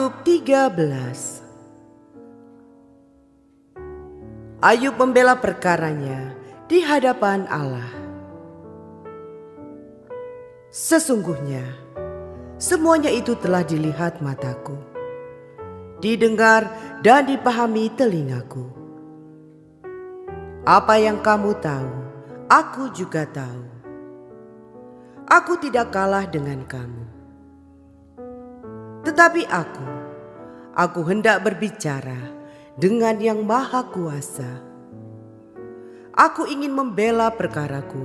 Ayub 13. Ayub membela perkaranya di hadapan Allah. Sesungguhnya semuanya itu telah dilihat mataku, didengar dan dipahami telingaku. Apa yang kamu tahu, aku juga tahu. Aku tidak kalah dengan kamu. Tetapi aku hendak berbicara dengan yang maha kuasa. Aku ingin membela perkaraku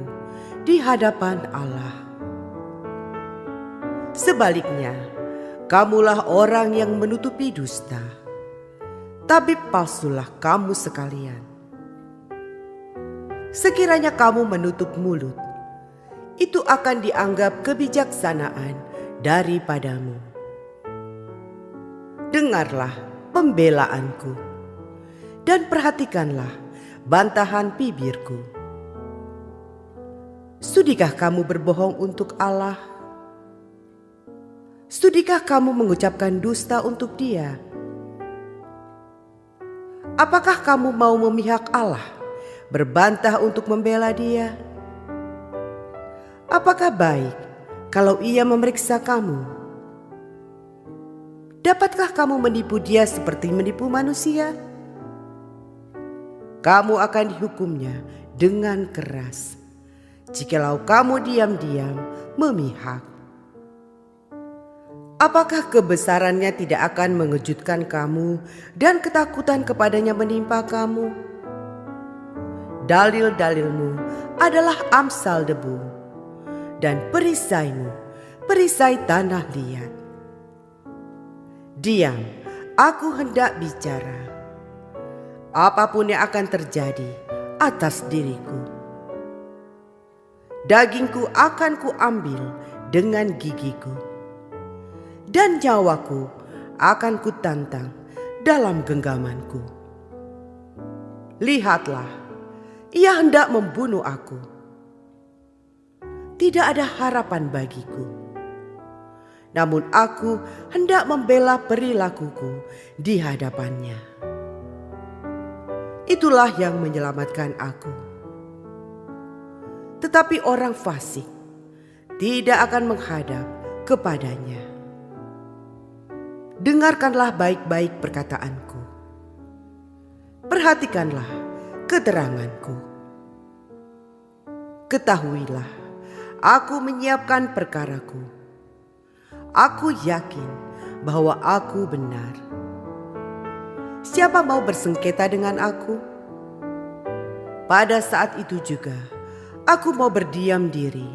di hadapan Allah. Sebaliknya, kamulah orang yang menutupi dusta. Tabib palsulah kamu sekalian. Sekiranya kamu menutup mulut, itu akan dianggap kebijaksanaan daripadamu. Dengarlah pembelaanku dan perhatikanlah bantahan bibirku. Sudikah kamu berbohong untuk Allah? Sudikah kamu mengucapkan dusta untuk Dia? Apakah kamu mau memihak Allah, berbantah untuk membela Dia? Apakah baik kalau Ia memeriksa kamu? Dapatkah kamu menipu Dia seperti menipu manusia? Kamu akan dihukumnya dengan keras jikalau kamu diam-diam memihak. Apakah kebesarannya tidak akan mengejutkan kamu dan ketakutan kepadanya menimpa kamu? Dalil-dalilmu adalah amsal debu, dan perisaimu perisai tanah liat. Diam, aku hendak bicara. Apapun yang akan terjadi atas diriku, dagingku akan kuambil dengan gigiku, dan nyawaku akan kutantang dalam genggamanku. Lihatlah, ia hendak membunuh aku. Tidak ada harapan bagiku. Namun aku hendak membela perilakuku di hadapannya. Itulah yang menyelamatkan aku. Tetapi orang fasik tidak akan menghadap kepadanya. Dengarkanlah baik-baik perkataanku. Perhatikanlah keteranganku. Ketahuilah, aku menyiapkan perkaraku. Aku yakin bahwa aku benar. Siapa mau bersengketa dengan aku? Pada saat itu juga, aku mau berdiam diri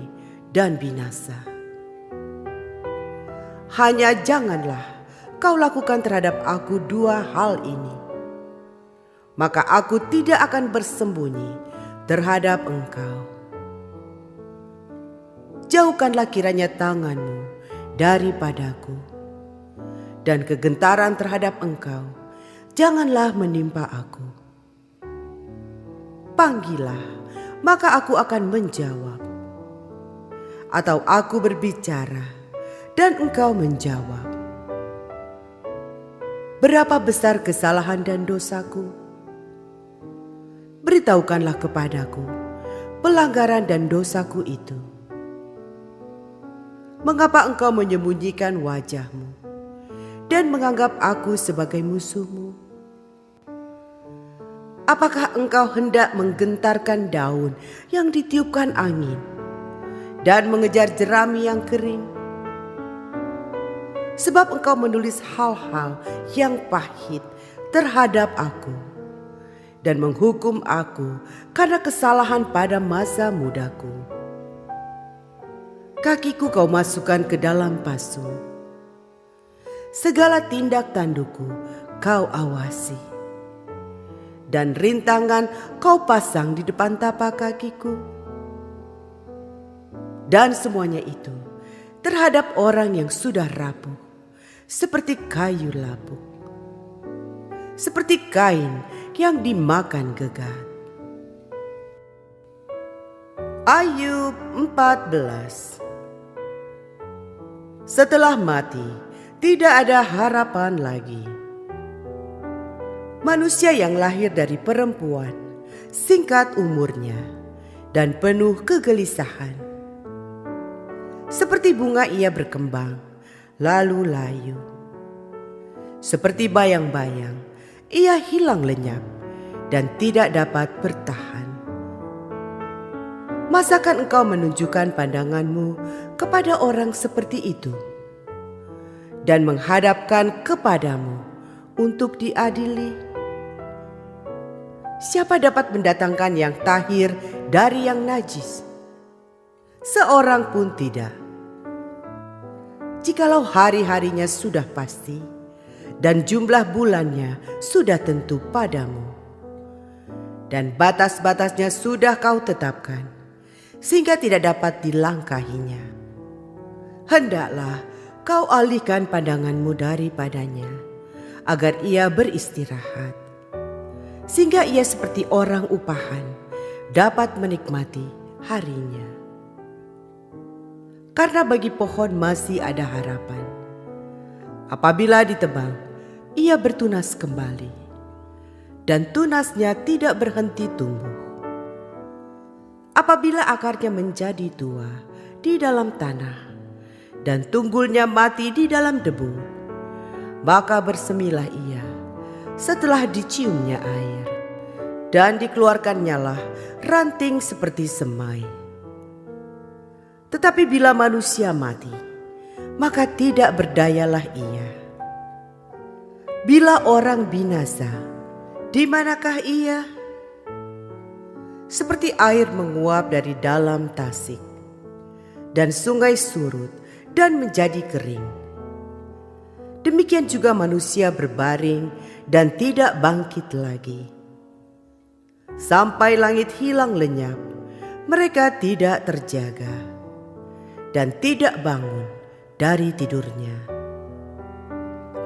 dan binasa. Hanya janganlah kau lakukan terhadap aku dua hal ini, maka aku tidak akan bersembunyi terhadap engkau. Jauhkanlah kiranya tanganmu daripadaku, dan kegentaran terhadap engkau janganlah menimpa aku. Panggillah, maka aku akan menjawab, atau aku berbicara dan engkau menjawab. Berapa besar kesalahan dan dosaku? Beritahukanlah kepadaku pelanggaran dan dosaku itu. Mengapa engkau menyembunyikan wajahmu dan menganggap aku sebagai musuhmu? Apakah engkau hendak menggentarkan daun yang ditiupkan angin dan mengejar jerami yang kering? Sebab engkau menulis hal-hal yang pahit terhadap aku dan menghukum aku karena kesalahan pada masa mudaku. Kakiku kau masukkan ke dalam pasu. Segala tindak tandukku kau awasi. Dan rintangan kau pasang di depan tapak kakiku. Dan semuanya itu terhadap orang yang sudah rapuh, seperti kayu lapuk, seperti kain yang dimakan gegat. Ayub 14. Setelah mati, tidak ada harapan lagi. Manusia yang lahir dari perempuan, singkat umurnya dan penuh kegelisahan. Seperti bunga ia berkembang, lalu layu. Seperti bayang-bayang, ia hilang lenyap dan tidak dapat bertahan. Masakan engkau menunjukkan pandanganmu kepada orang seperti itu dan menghadapkan kepadamu untuk diadili? Siapa dapat mendatangkan yang tahir dari yang najis? Seorang pun tidak. Jikalau hari-harinya sudah pasti dan jumlah bulannya sudah tentu padamu, dan batas-batasnya sudah kau tetapkan, sehingga tidak dapat dilangkahinya, hendaklah kau alihkan pandanganmu daripadanya, agar ia beristirahat, sehingga ia seperti orang upahan dapat menikmati harinya. Karena bagi pohon masih ada harapan. Apabila ditebang, ia bertunas kembali, dan tunasnya tidak berhenti tumbuh. Apabila akarnya menjadi tua di dalam tanah, dan tunggulnya mati di dalam debu, maka bersemilah ia setelah diciumnya air, dan dikeluarkannyalah ranting seperti semai. Tetapi bila manusia mati, maka tidak berdayalah ia. Bila orang binasa, di manakah ia? Seperti air menguap dari dalam tasik, dan sungai surut dan menjadi kering. Demikian juga manusia berbaring dan tidak bangkit lagi. Sampai langit hilang lenyap, mereka tidak terjaga dan tidak bangun dari tidurnya.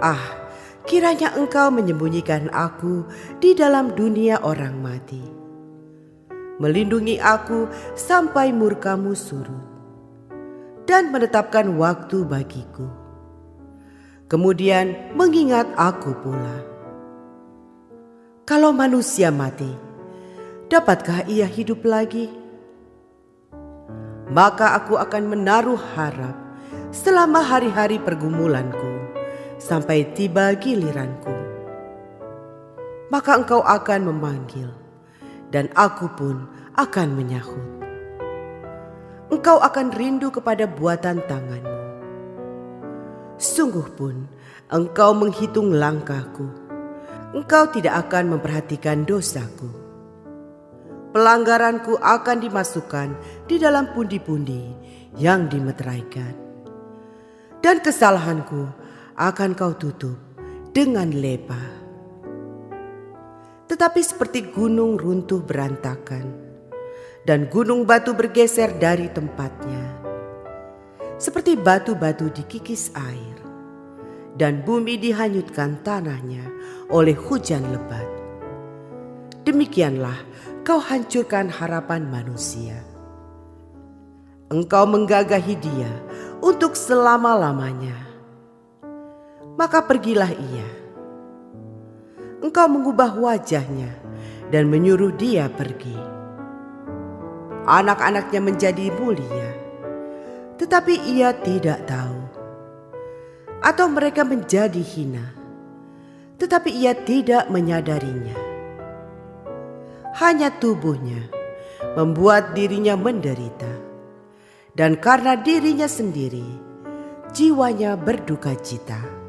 Ah, kiranya engkau menyembunyikan aku di dalam dunia orang mati, melindungi aku sampai murkamu surut, dan menetapkan waktu bagiku. Kemudian mengingat aku pula. Kalau manusia mati, dapatkah ia hidup lagi? Maka aku akan menaruh harap selama hari-hari pergumulanku sampai tiba giliranku. Maka engkau akan memanggil, dan aku pun akan menyahut. Engkau akan rindu kepada buatan tanganmu. Sungguh pun engkau menghitung langkahku. Engkau tidak akan memperhatikan dosaku. Pelanggaranku akan dimasukkan di dalam pundi-pundi yang dimeteraikan, dan kesalahanku akan kau tutup dengan leba. Tetapi seperti gunung runtuh berantakan, dan gunung batu bergeser dari tempatnya, seperti batu-batu dikikis air, dan bumi dihanyutkan tanahnya oleh hujan lebat. Demikianlah kau hancurkan harapan manusia. Engkau menggagahi dia untuk selama-lamanya. Maka pergilah ia. Engkau mengubah wajahnya dan menyuruh dia pergi. Anak-anaknya menjadi mulia, tetapi ia tidak tahu. Atau mereka menjadi hina, tetapi ia tidak menyadarinya. Hanya tubuhnya membuat dirinya menderita, dan karena dirinya sendiri, jiwanya berduka cita.